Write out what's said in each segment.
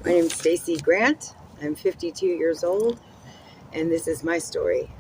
My name is Stacie Grant. I'm 52 years old, and this is my story.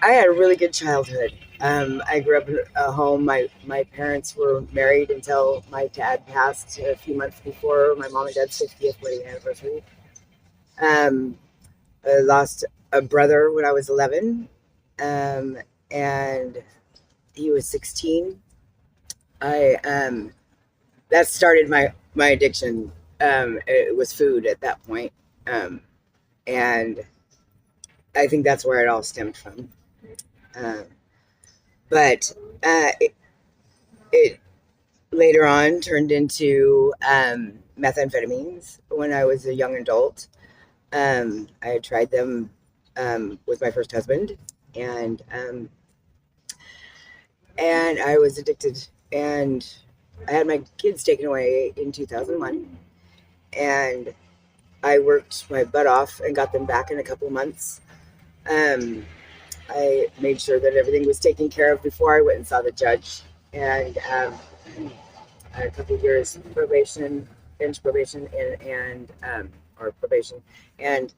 I had a really good childhood. I grew up in a home. My parents were married until my dad passed a few months before my mom and dad's 50th wedding anniversary. Um, I lost a brother when I was 11, and he was 16. I That started my addiction. It was food at that point, and I think that's where it all stemmed from. Um, but it later on turned into methamphetamines when I was a young adult. I had tried them with my first husband, and I was addicted. And I had my kids taken away in 2001, and I worked my butt off and got them back in a couple of months. I made sure that everything was taken care of before I went and saw the judge, and I had a couple of years probation, bench probation, and or probation, and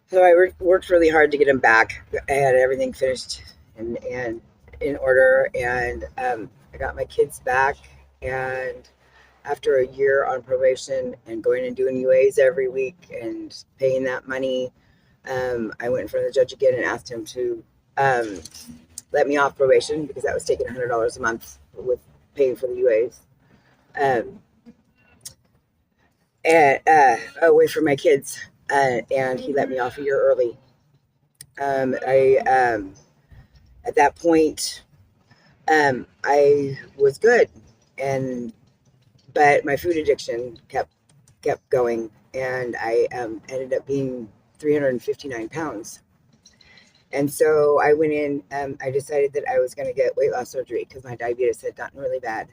so I worked really hard to get him back. I had everything finished and in order, and I got my kids back. And after a year on probation and going and doing UAs every week and paying that money, I went in front of the judge again and asked him to let me off probation because that was taking $100 a month with paying for the UAs. And away from my kids, and he let me off a year early. I At that point, I was good, but my food addiction kept going, and I ended up being 359 pounds. And so I went in. I decided that I was going to get weight loss surgery because my diabetes had gotten really bad.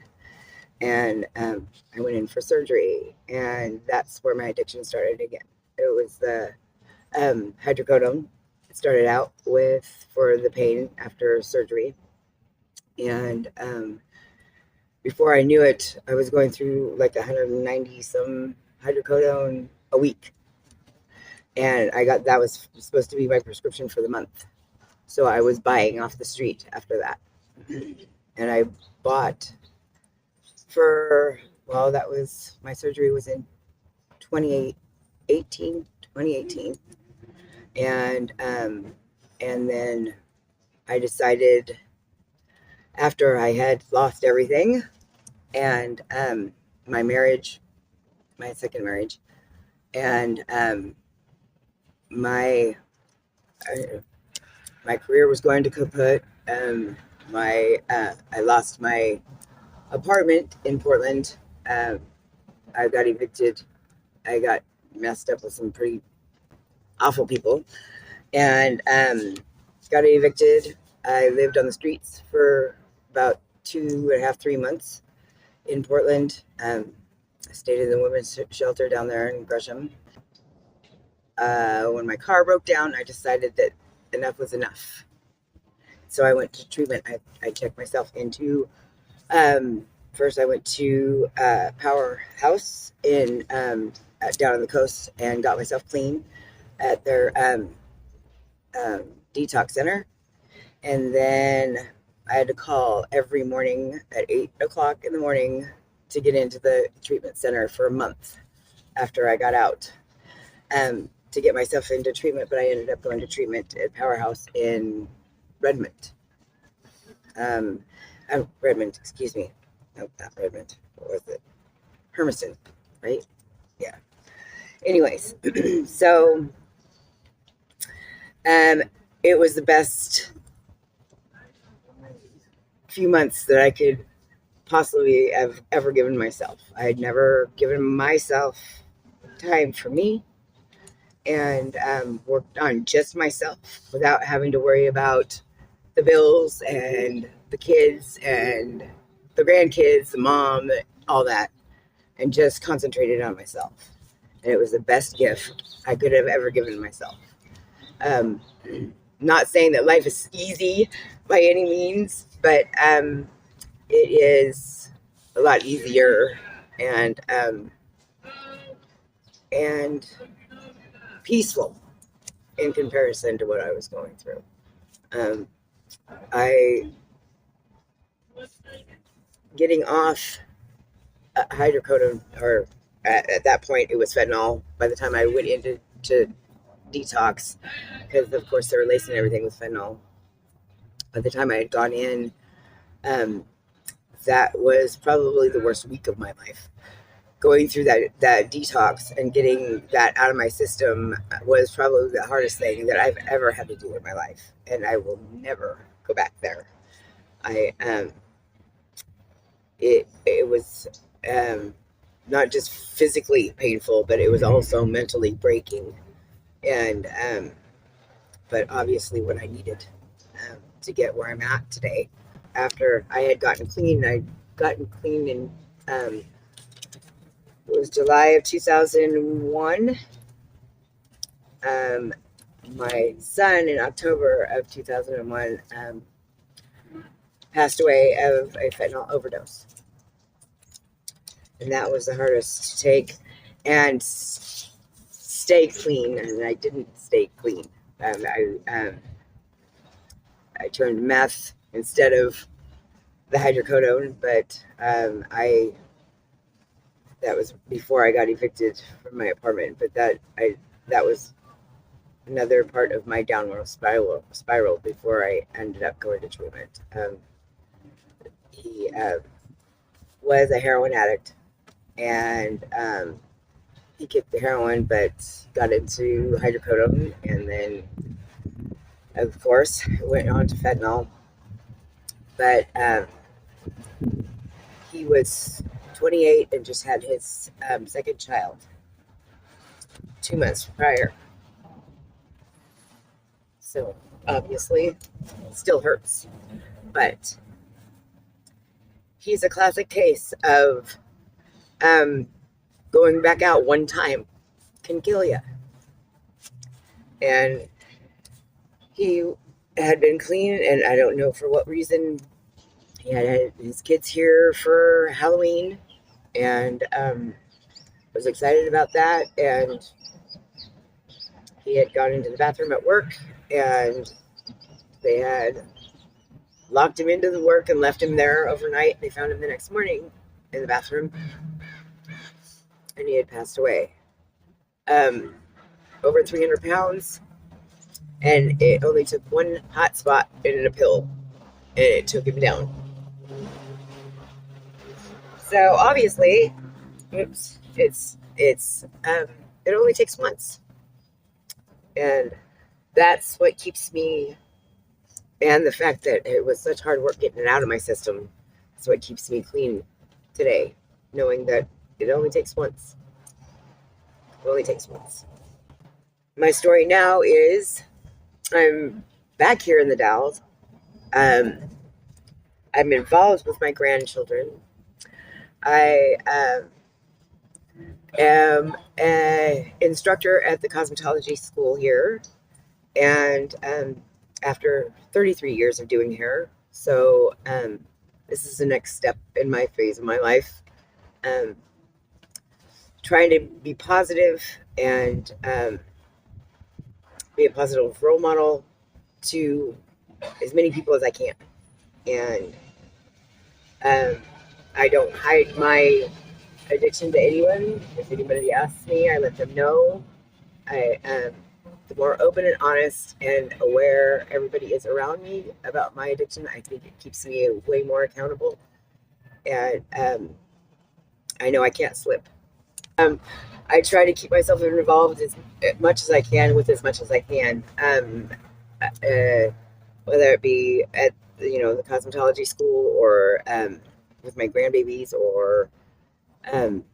And I went in for surgery, and that's where my addiction started again. It was the hydrocodone. It started out with for the pain after surgery, and before I knew it, I was going through like 190 some hydrocodone a week, and that was supposed to be my prescription for the month. So I was buying off the street after that, and I bought. That was, my surgery was in 2018, and then I decided, after I had lost everything, and my second marriage, and my career was going to kaput. I lost my apartment in Portland. I got evicted. I got messed up with some pretty awful people, and got evicted. I lived on the streets for about 2.5, 3 months in Portland. I stayed in the women's shelter down there in Gresham. When my car broke down, I decided that enough was enough. So I went to treatment. I checked myself into. First, I went to Powerhouse down on the coast and got myself clean at their detox center. And then I had to call every morning at 8 o'clock in the morning to get into the treatment center for a month after I got out, to get myself into treatment. But I ended up going to treatment at Powerhouse in Redmond. Redmond, excuse me. No, not Redmond. What was it? Hermiston, right? Yeah. Anyways, so it was the best few months that I could possibly have ever given myself. I had never given myself time for me, and worked on just myself without having to worry about the bills and the kids and the grandkids, the mom, all that, and just concentrated on myself. And it was the best gift I could have ever given myself. Um, Not saying that life is easy by any means, but it is a lot easier and and peaceful in comparison to what I was going through. Um, I getting off hydrocodone, or at that point it was fentanyl. By the time I went into detox, because of course they were lacing everything with fentanyl. By the time I had gone in, um, that was probably the worst week of my life. Going through that detox and getting that out of my system was probably the hardest thing that I've ever had to do in my life, and I will never go back there. I it was not just physically painful, but it was also mentally breaking, and but obviously what I needed to get where I'm at today. After I had gotten clean in it was July of 2001. Um, my son in October of 2001 passed away of a fentanyl overdose. And that was the hardest to take and stay clean. And I didn't stay clean. I turned meth instead of the hydrocodone, but that was before I got evicted from my apartment. But that was another part of my downward spiral before I ended up going to treatment. He was a heroin addict, and he kicked the heroin, but got into hydrocodone, and then, of course, went on to fentanyl. But he was 28 and just had his second child 2 months prior. So obviously, it still hurts. But he's a classic case of going back out one time can kill you. And he had been clean, and I don't know for what reason. He had his kids here for Halloween, and was excited about that. And he had gone into the bathroom at work, and they had locked him into the work and left him there overnight. They found him the next morning in the bathroom, and he had passed away. Over 300 pounds, and it only took one hot spot and a pill, and it took him down. So obviously, it only takes once, and that's what keeps me. And the fact that it was such hard work getting it out of my system is what keeps me clean today, knowing that it only takes once. It only takes once. My story now is I'm back here in the Dalles. I'm involved with my grandchildren. I am an instructor at the cosmetology school here, and after 33 years of doing hair, so this is the next step in my phase of my life. Trying to be positive and be a positive role model to as many people as I can. And I don't hide my addiction to anyone. If anybody asks me, I let them know. The more open and honest and aware everybody is around me about my addiction, I think it keeps me way more accountable. And I know I can't slip. I try to keep myself involved as much as I can with as much as I can. Whether it be at the cosmetology school or with my grandbabies or um,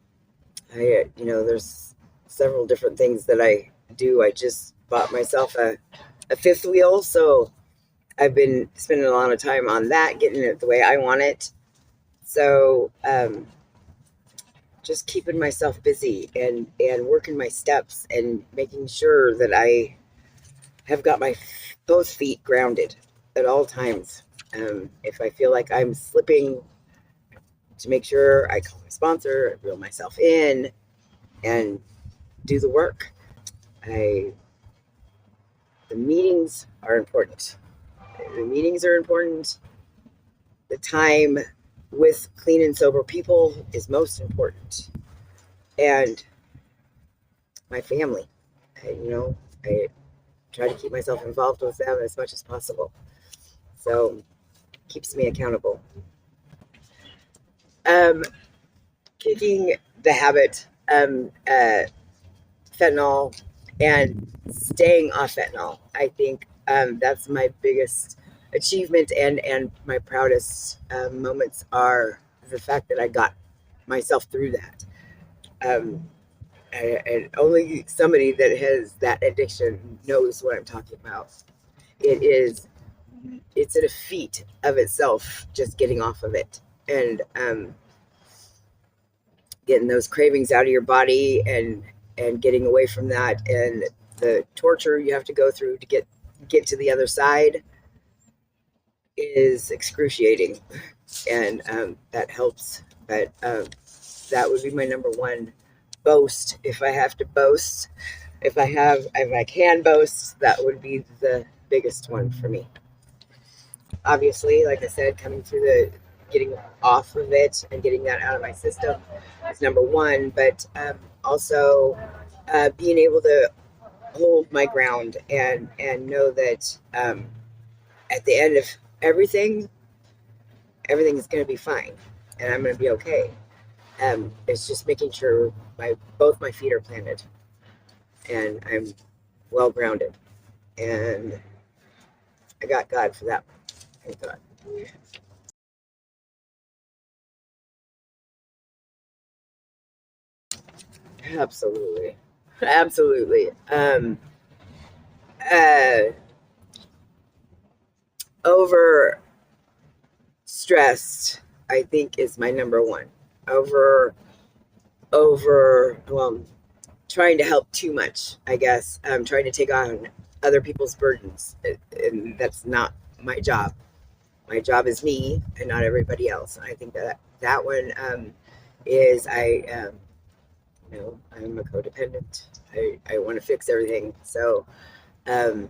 there's several different things that I do. I just bought myself a fifth wheel, so I've been spending a lot of time on that, getting it the way I want it. So just keeping myself busy and working my steps and making sure that I have got my both feet grounded at all times. If I feel like I'm slipping, to make sure I call my sponsor, reel myself in, and do the work. The meetings are important. The meetings are important. The time with clean and sober people is most important. And my family, I try to keep myself involved with them as much as possible. So keeps me accountable. Kicking the habit, fentanyl, and staying off fentanyl. I think that's my biggest achievement, and my proudest moments are the fact that I got myself through that. And only somebody that has that addiction knows what I'm talking about. It's a defeat of itself, just getting off of it, and getting those cravings out of your body, and getting away from that, and the torture you have to go through to get to the other side is excruciating, and that helps. But that would be my number one boast. If I have to boast, if I can boast, that would be the biggest one for me. Obviously, like I said, coming through getting off of it and getting that out of my system is number one, but also being able to hold my ground and know that at the end of everything, everything is going to be fine, and I'm going to be okay. It's just making sure both my feet are planted, and I'm well grounded, and I got God for that. Thank God. Absolutely, absolutely. Uh, Over stressed, I think, is my number one. Well, trying to help too much, I guess. Trying to take on other people's burdens, and that's not my job. My job is me and not everybody else. And I think that one is I'm a codependent. I want to fix everything. So um,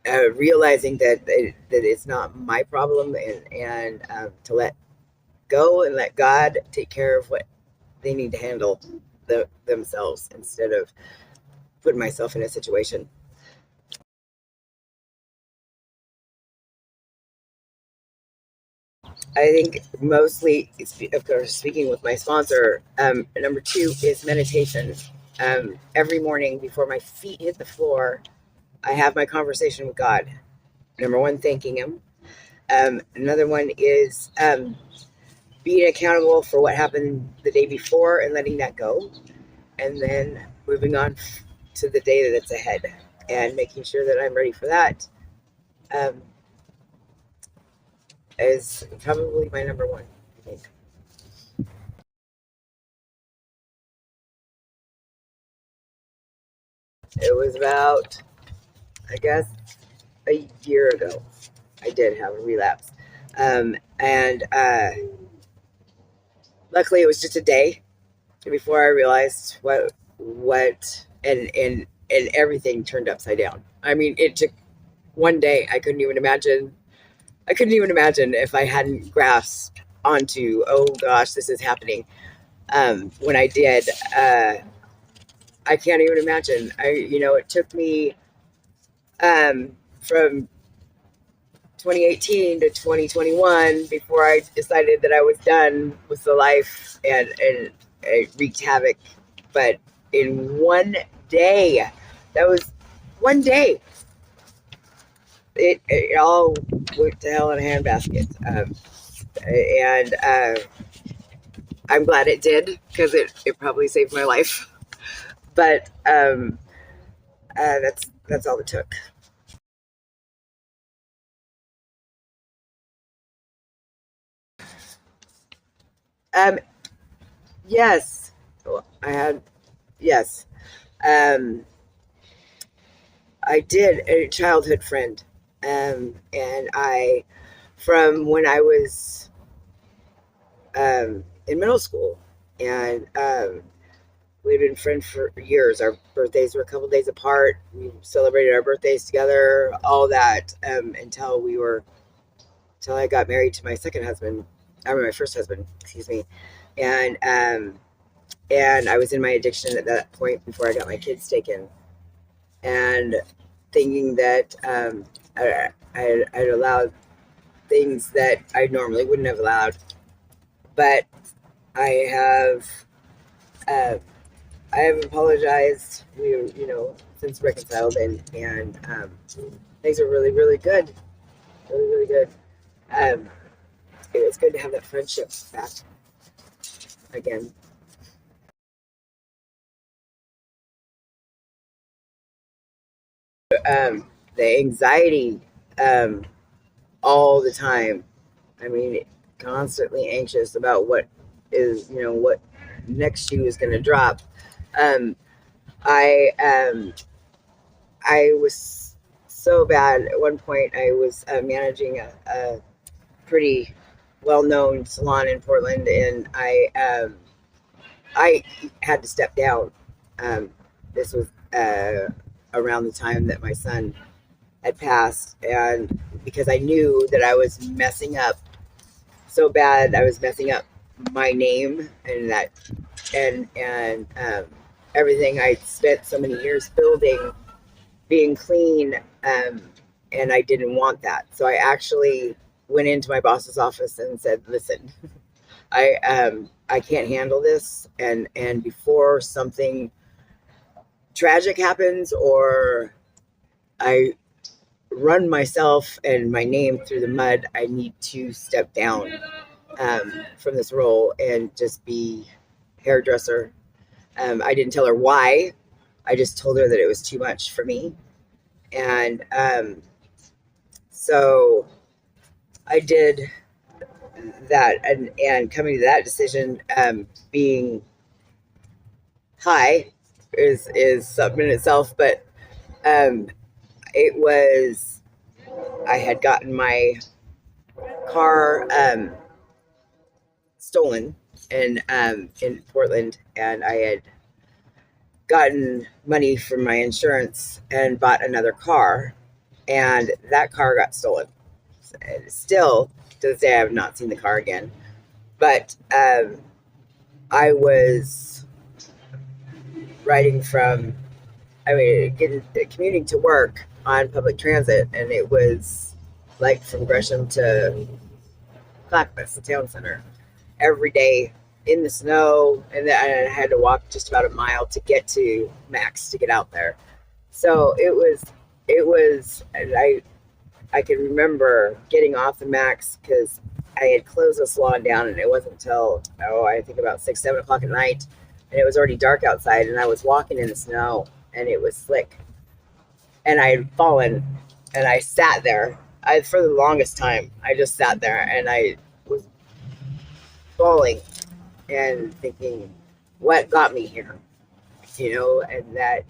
realizing that it's not my problem, and to let go and let God take care of what they need to handle themselves, instead of putting myself in a situation. I think mostly, of course, speaking with my sponsor, number two is meditation. Every morning before my feet hit the floor, I have my conversation with God. Number one, thanking Him. Another one is being accountable for what happened the day before and letting that go. And then moving on to the day that's ahead and making sure that I'm ready for that um, is probably my number one, I think. It was about, I guess, a year ago. I did have a relapse. And luckily it was just a day before I realized and everything turned upside down. I mean, it took one day. I couldn't even imagine if I hadn't grasped onto, oh gosh, this is happening. When I did, I can't even imagine. It took me from 2018 to 2021 before I decided that I was done with the life, and it wreaked havoc. But in one day, that was one day, it all went to hell in a handbasket. And I'm glad it did, because it probably saved my life. But that's all it took. Um, yes, I had, yes. Um, I did a childhood friend, and from when I was in middle school, and we'd been friends for years. Our birthdays were a couple days apart. We celebrated our birthdays together, all that, until I got married to my second husband. I mean, my first husband, excuse me, and I was in my addiction at that point before I got my kids taken, and thinking that I'd allowed things that I normally wouldn't have allowed, but I have uh, I have apologized. Since reconciled, and things are really, really good, really, really good. Um, it was good to have that friendship back again. The anxiety, um, all the time. I mean, constantly anxious about what next shoe is going to drop. Um, I I was so bad at one point. I was managing a pretty well-known salon in Portland, and I had to step down. This was around the time that my son had passed, and because I knew that I was messing up so bad, I was messing up my name, and everything I spent so many years building, being clean, and I didn't want that. So I actually went into my boss's office and said, "Listen, I can't handle this, and before something tragic happens, or I run myself and my name through the mud, I need to step down from this role and just be hairdresser." I didn't tell her why. I just told her that it was too much for me, and so I did that, and coming to that decision, being high is something in itself, but um, it was I had gotten my car stolen in Portland, and I had gotten money from my insurance and bought another car, and that car got stolen. Still to this day, I have not seen the car again. But I was riding from, I mean, commuting to work on public transit, and it was like from Gresham to Clackamas, the town center, every day in the snow, and I had to walk just about a mile to get to Max to get out there. So and I can remember getting off the Max because I had closed the salon down, and it wasn't until, I think about 6, 7 o'clock at night, and it was already dark outside, and I was walking in the snow, and it was slick, and I had fallen, and I sat there. For the longest time, I just sat there, and I was bawling and thinking, what got me here? And that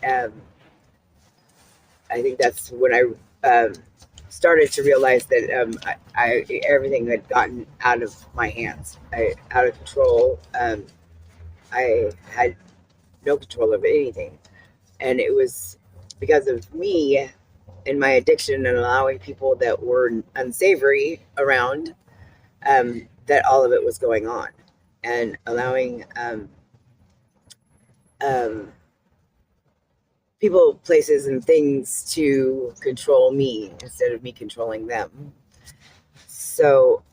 I think that's when I started to realize that everything had gotten out of my hands, out of control. I had no control of anything, and it was because of me and my addiction and allowing people that were unsavory around, that all of it was going on, and allowing um, people, places, and things to control me instead of me controlling them. So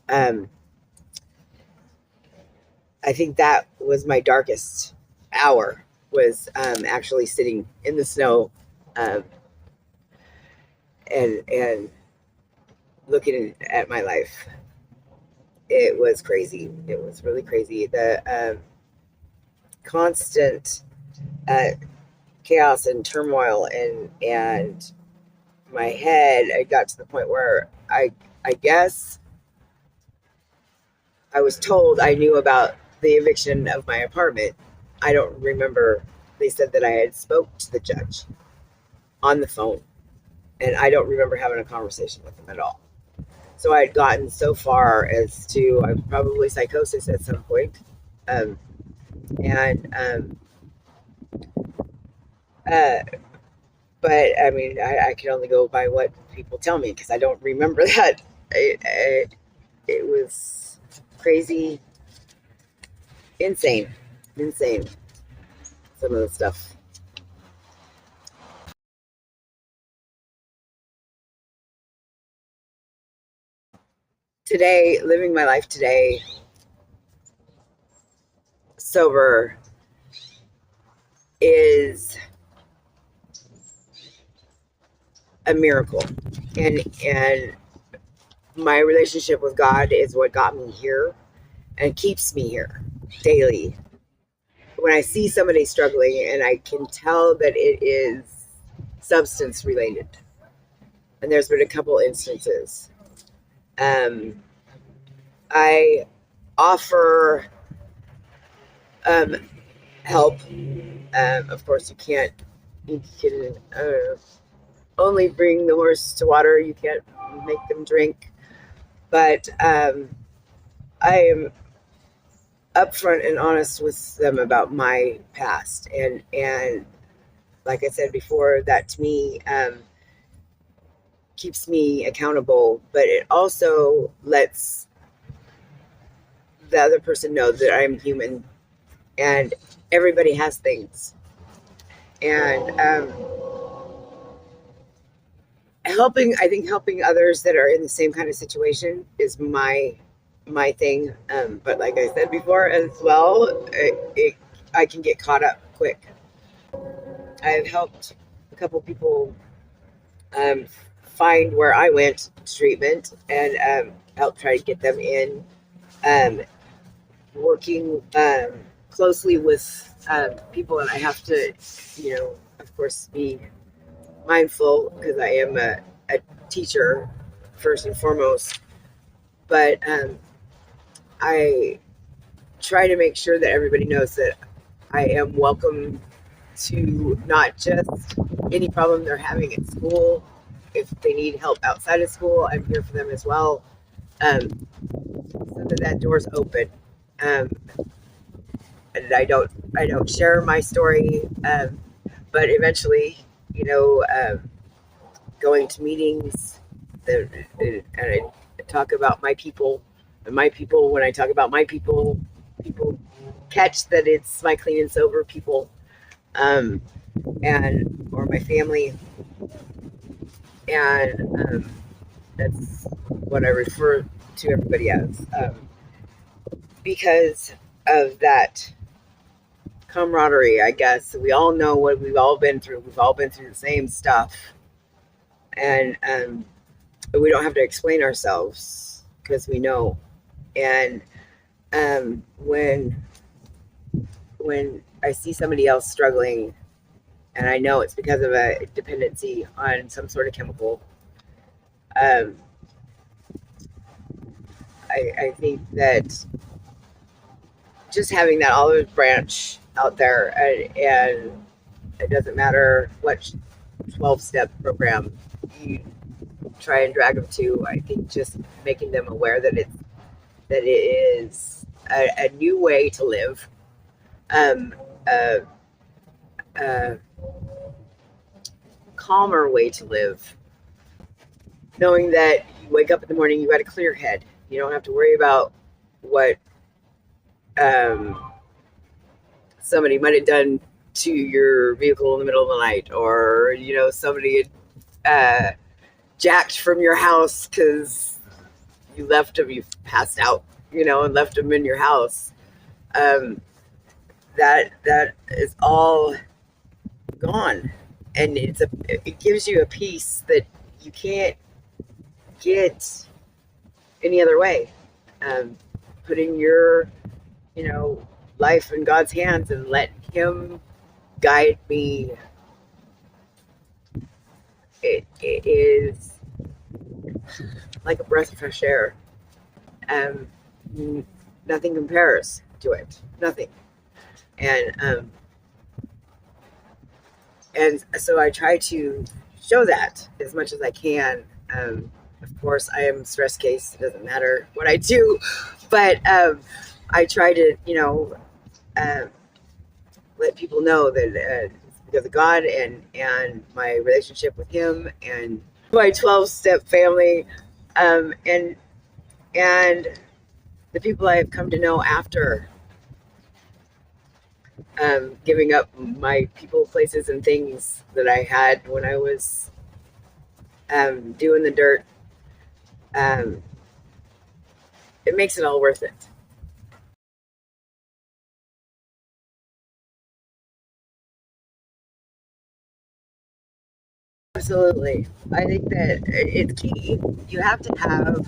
I think that was my darkest hour, was actually sitting in the snow, um, and looking at my life. It was crazy. It was really crazy. The constant uh, chaos and turmoil, and my head. I got to the point where I guess I was told I knew about the eviction of my apartment. I don't remember. They said that I had spoke to the judge on the phone, and I don't remember having a conversation with him at all. So I had gotten so far as to probably psychosis at some point. Um, and uh, but I mean, I can only go by what people tell me because I don't remember that. It was crazy, insane, insane. Some of the stuff today, living my life today, sober, is a miracle, and my relationship with God is what got me here and keeps me here daily. When I see somebody struggling and I can tell that it is substance related, and there's been a couple instances, um, I offer um, help. Of course, you can only bring the horse to water, you can't make them drink. But I am upfront and honest with them about my past, and like I said before, that to me keeps me accountable, but it also lets the other person know that I'm human and everybody has things. And I think helping others that are in the same kind of situation is my thing. But like I said before as well, I can get caught up quick. I've helped a couple people um, find where I went to treatment, and help try to get them in. Um, Working closely with people, and I have to, of course, be mindful because I am a teacher first and foremost. But I try to make sure that everybody knows that I am welcome to not just any problem they're having at school. If they need help outside of school, I'm here for them as well. So that door's open. Um, and I don't share my story, but eventually, you know, going to meetings, and I talk about my people, and my people. When I talk about my people catch that it's my clean and sober people, um, and or my family, and that's what I refer to everybody as, because of that camaraderie. I guess we all know what we've all been through. We've all been through the same stuff, and we don't have to explain ourselves because we know. And when I see somebody else struggling, and I know it's because of a dependency on some sort of chemical, um, I think that just having that olive branch out there, and it doesn't matter what 12-step program you try and drag them to. I think just making them aware that it is a new way to live, um, a, a calmer way to live, knowing that you wake up in the morning, you got a clear head. You don't have to worry about what um, somebody might have done to your vehicle in the middle of the night, or somebody had jacked from your house because you passed out, and left them in your house. um, that is all gone, and it gives you a peace that you can't get any other way. Um, Putting your life in God's hands and let Him guide me, it is like a breath of fresh air. Um, Nothing compares to it. Nothing. And so I try to show that as much as I can. Of course, I am a stress case. It doesn't matter what I do, but I try to, uh, let people know that it's because of God and my relationship with Him and my 12-step family, and the people I have come to know after giving up my people, places, and things that I had when I was doing the dirt. Um, it makes it all worth it. Absolutely. I think that it's key. You have to have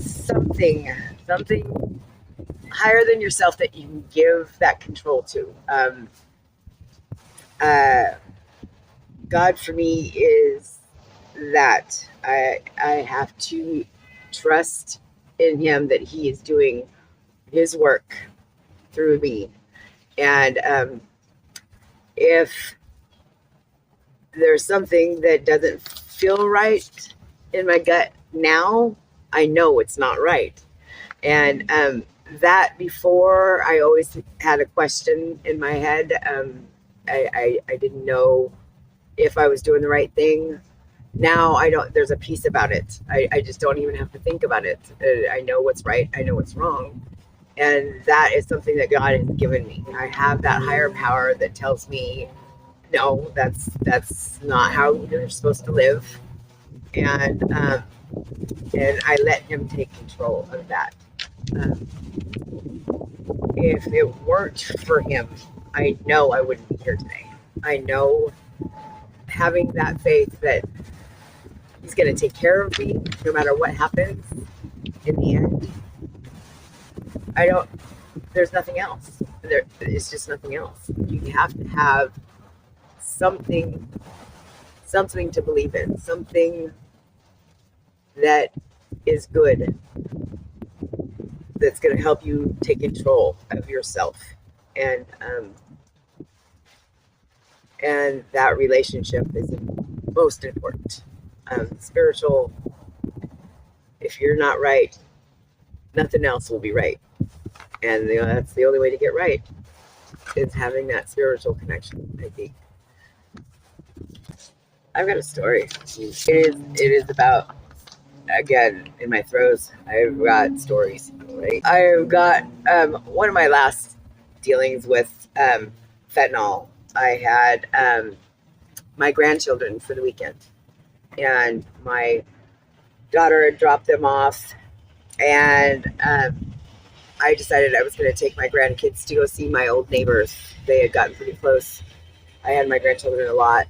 something higher than yourself that you can give that control to. Uh, God for me is that I have to trust in Him that He is doing His work through me, and if there's something that doesn't feel right in my gut now, I know it's not right. And that before, I always had a question in my head. I didn't know if I was doing the right thing. Now I don't, there's a peace about it. I just don't even have to think about it. I know what's right, I know what's wrong. And that is something that God has given me. I have that higher power that tells me, no, that's not how you're supposed to live. And I let Him take control of that. Um, if it weren't for Him, I know I wouldn't be here today. I know, having that faith that He's going to take care of me no matter what happens in the end. I don't, there's nothing else. It's just nothing else. You have to have something, something to believe in, something that is good, that's going to help you take control of yourself. And and that relationship is most important. Spiritual, if you're not right, nothing else will be right. And that's the only way to get right, is having that spiritual connection, I think. I've got a story. It is about, again, in my throes, I've got stories. Right? I've got one of my last dealings with fentanyl. I had my grandchildren for the weekend, and my daughter had dropped them off, and I decided I was going to take my grandkids to go see my old neighbors. They had gotten pretty close. I had my grandchildren a lot,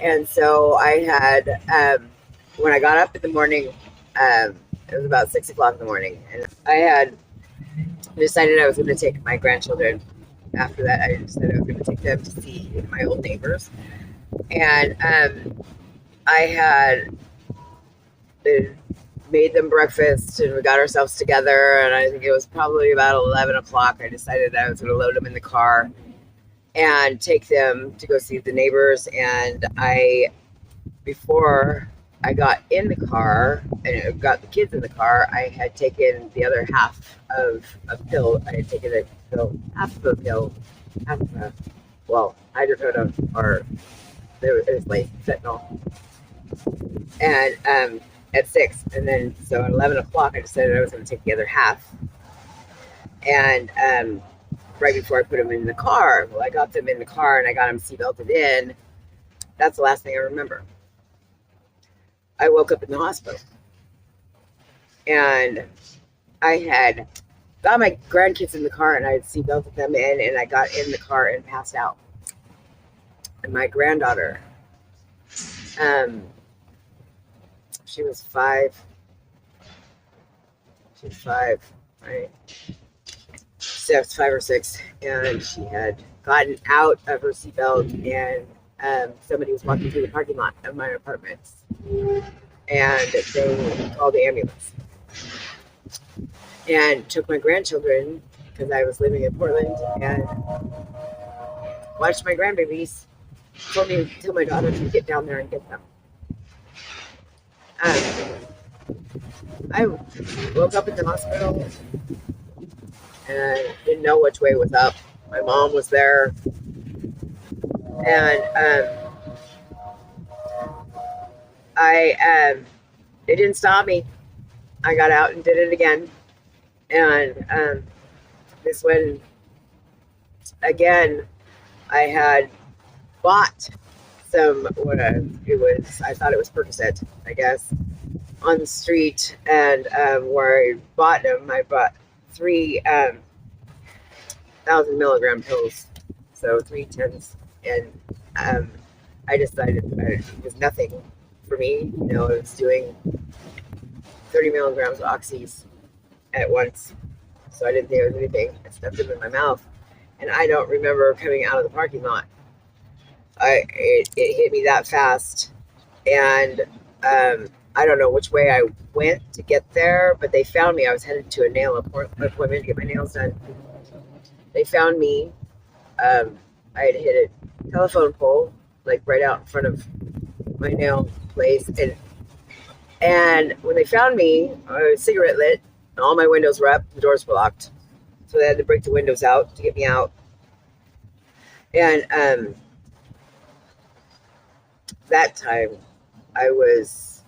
and so I had when I got up in the morning, it was about 6 o'clock in the morning, and I had decided I was going to take my grandchildren. After that, I decided I was going to take them to see my old neighbors, and I had made them breakfast, and we got ourselves together, and I think it was probably about 11 o'clock. I decided I was going to load them in the car and take them to go see the neighbors. And before I got in the car and got the kids in the car, I had taken the other half of a pill. I had taken a pill, half of a pill, half of a, well, hydrocodone, or it was like fentanyl. And at 6, and then so at 11 o'clock, I decided I was going to take the other half. And right before I put them in the car, well, I got them in the car and I got them seatbelted in. That's the last thing I remember. I woke up in the hospital, and I had got my grandkids in the car and I had seatbelted them in, and I got in the car and passed out. And my granddaughter, um, she was 5. She was 5, right? 6, 5 or 6, and she had gotten out of her seatbelt, and somebody was walking through the parking lot of my apartments, and they called the ambulance and took my grandchildren because I was living in Portland, and watched my grandbabies. Told me to tell my daughter to get down there and get them. I woke up at the hospital and didn't know which way was up. My mom was there, and it didn't stop me. I got out and did it again, and this one again. I had bought some what it was. I thought it was Percocet, I guess, on the street, and where I bought them, I bought 3,000 milligram pills, so 3 10s, and I decided it was nothing for me. You know, I was doing 30 milligrams of oxys at once, so I didn't think it was anything. I stuffed them in my mouth, and I don't remember coming out of the parking lot. It hit me that fast, and I don't know which way I went to get there, but they found me. I was headed to a nail appointment to get my nails done. They found me. I had hit a telephone pole, like right out in front of my nail place, and when they found me, I was cigarette lit, and all my windows were up, the doors were locked, so they had to break the windows out to get me out. And that time, I was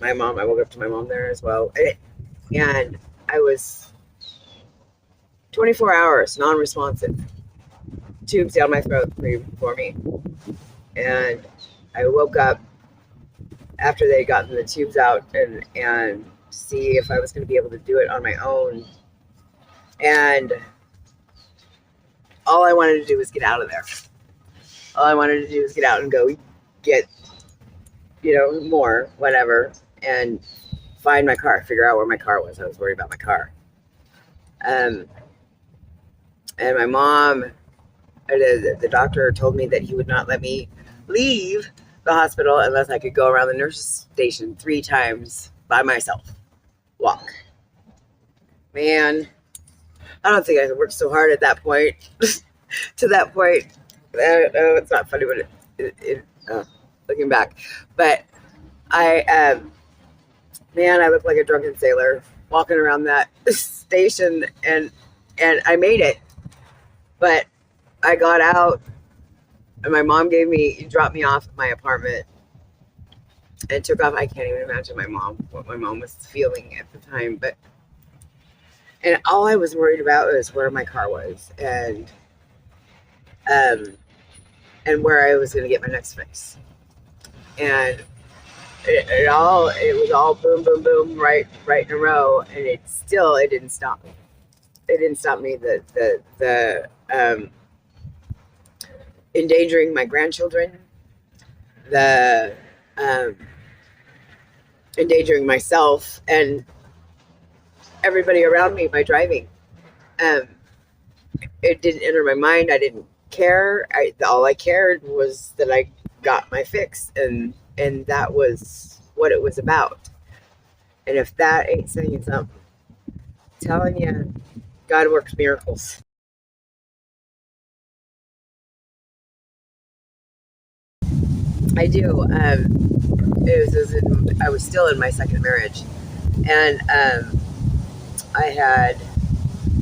my mom. I woke up to my mom there as well, and I was 24 hours non-responsive, tubes down my throat for me, and I woke up after they had gotten the tubes out and see if I was going to be able to do it on my own, and all I wanted to do was get out of there. All I wanted to do was get out and go get, more, whatever, and find my car, figure out where my car was. I was worried about my car. And my mom, the doctor told me that he would not let me leave the hospital unless I could go around the nurse's station 3 times by myself. Walk. Man, I don't think I could work so hard at that point. To that point. It's not funny, but looking back. But I looked like a drunken sailor walking around that station, and I made it. But I got out, and my mom dropped me off at my apartment and took off. I can't even imagine what my mom was feeling at the time. And all I was worried about was where my car was, and where I was going to get my next fix. And it was all boom, boom, boom, right in a row, and it didn't stop me. It didn't stop me. The endangering my grandchildren, the endangering myself and everybody around me by driving. It didn't enter my mind. I didn't care. All I cared was that I got my fix, and that was what it was about. And if that ain't saying something, I'm telling you, God works miracles. I do. I was still in my second marriage, and I had,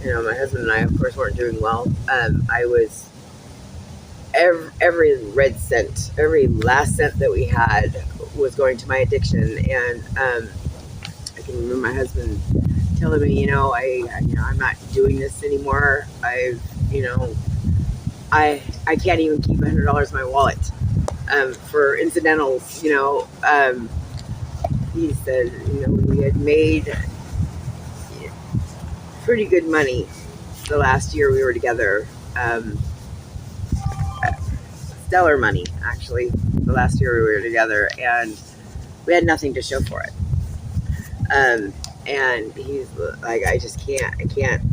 my husband and I, of course, weren't doing well. I was every red cent, every last cent that we had was going to my addiction, and I can remember my husband telling me, I'm not doing this anymore. I can't even keep $100 in my wallet for incidentals. He said, we had made pretty good money the last year we were together. Stellar money, actually, the last year we were together, and we had nothing to show for it. And he's like, I can't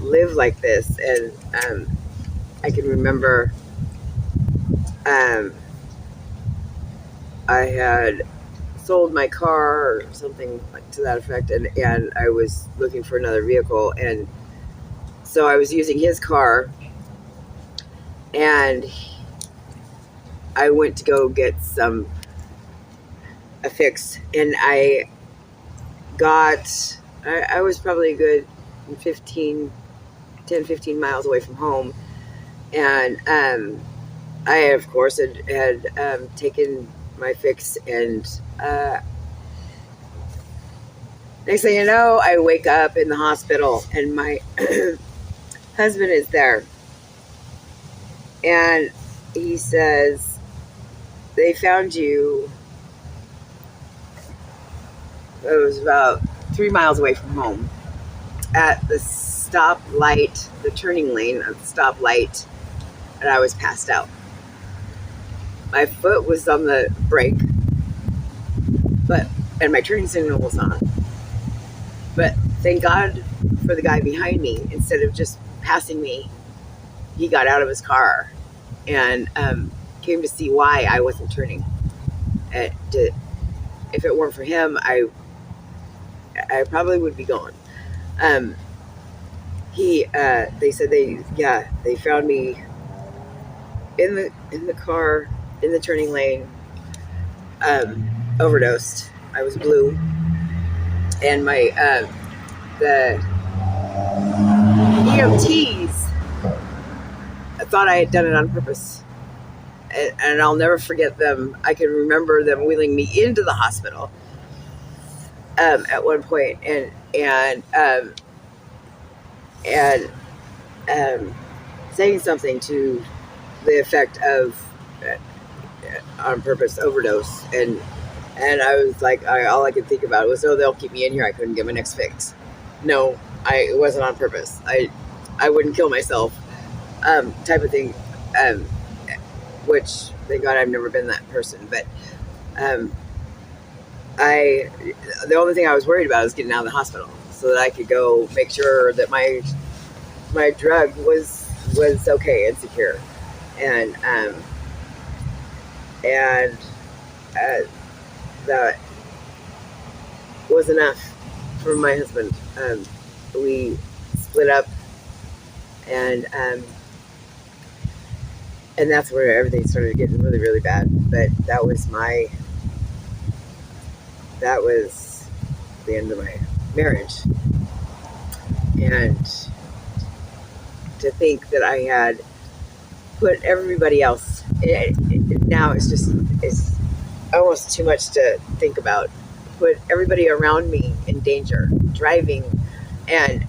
live like this. And I can remember I had sold my car or something like to that effect, and I was looking for another vehicle, and so I was using his car, and I went to go get a fix, and I was probably a good 10, 15 miles away from home, and I, of course, had taken my fix, and next thing you know, I wake up in the hospital, and my husband is there, and he says, they found you. It was about 3 miles away from home at the stoplight, the turning lane of the stoplight, and I was passed out. My foot was on the brake, and my turning signal was on. But thank God for the guy behind me. Instead of just passing me, he got out of his car and came to see why I wasn't turning. If it weren't for him, I probably would be gone. They said they found me in the car in the turning lane, overdosed. I was blue, and the EMTs thought I had done it on purpose, and I'll never forget them. I can remember them wheeling me into the hospital at one point, and saying something to the effect of on purpose overdose, and I was like, all I could think about was, oh, they'll keep me in here. I couldn't get my next fix. No, it wasn't on purpose. I wouldn't kill myself, type of thing. Which thank God I've never been that person. But the only thing I was worried about was getting out of the hospital so that I could go make sure that my drug was okay and secure, and that was enough for my husband. We split up, and that's where everything started getting really, really bad. But that was the end of my marriage, and to think that I had put everybody else. Now it's almost too much to think about. Put everybody around me in danger, driving, and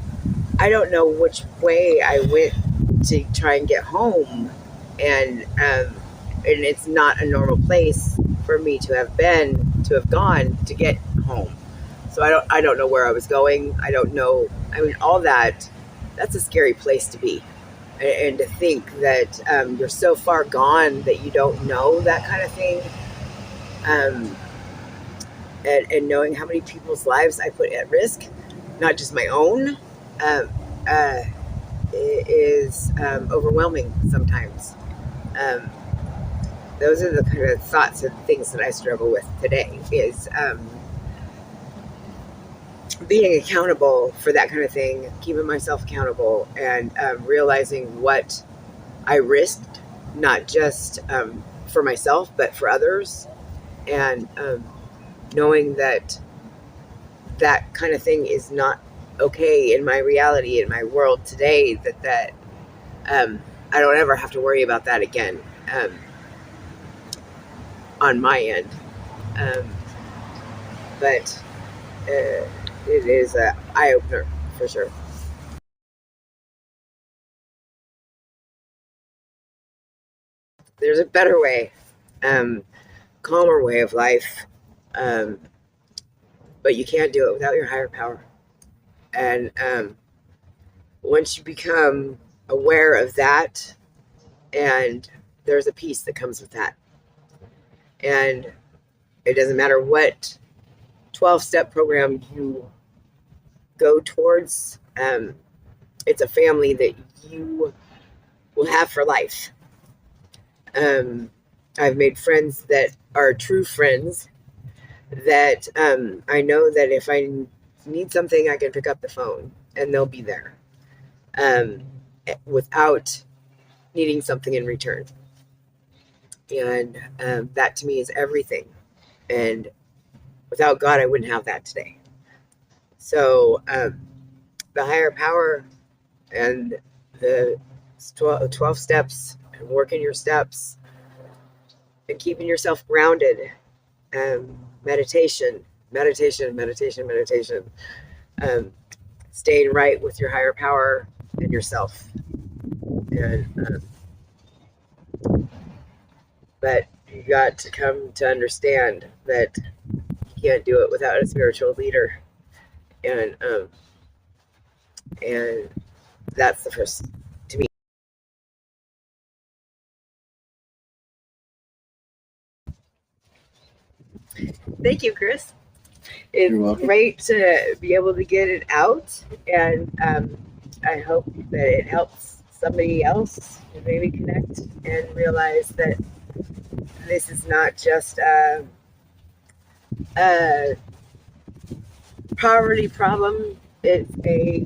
I don't know which way I went to try and get home, and it's not a normal place for me to have gone to get home. So I don't know where I was going. I don't know. I mean, all that's a scary place to be. And to think that you're so far gone that you don't know that kind of thing, and knowing how many people's lives I put at risk, not just my own, is overwhelming sometimes. Those are the kind of thoughts and things that I struggle with today, is being accountable for that kind of thing, keeping myself accountable, and realizing what I risked, not just for myself, but for others, and knowing that kind of thing is not okay in my reality, in my world today, that I don't ever have to worry about that again, on my end. But it is an eye-opener for sure. There's a better way, calmer way of life, but you can't do it without your higher power. And once you become aware of that, and there's a peace that comes with that. And it doesn't matter what 12-step program you go towards, it's a family that you will have for life. I've made friends that are true friends, that I know that if I need something, I can pick up the phone and they'll be there, without needing something in return. And that to me is everything. And without God, I wouldn't have that today. So the higher power and the 12 steps, and working your steps and keeping yourself grounded, meditation, staying right with your higher power and yourself. And but you got to come to understand that you can't do it without a spiritual leader. And that's the first, to me. Thank you, Chris. It's great to be able to get it out, and I hope that it helps somebody else to maybe connect and realize that this is not just a poverty problem. It's a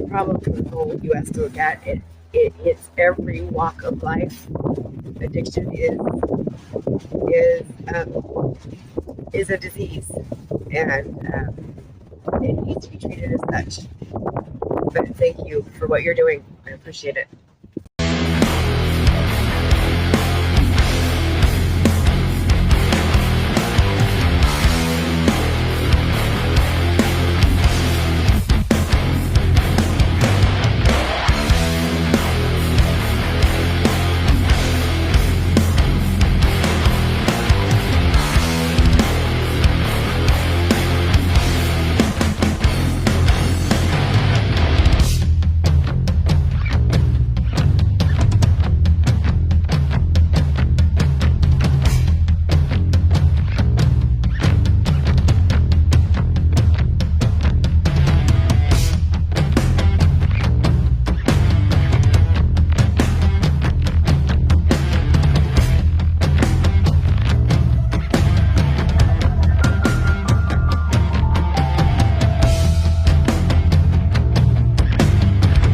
problem for the whole U.S. to look at. It hits every walk of life. Addiction is a disease, and it needs to be treated as such. But thank you for what you're doing. I appreciate it.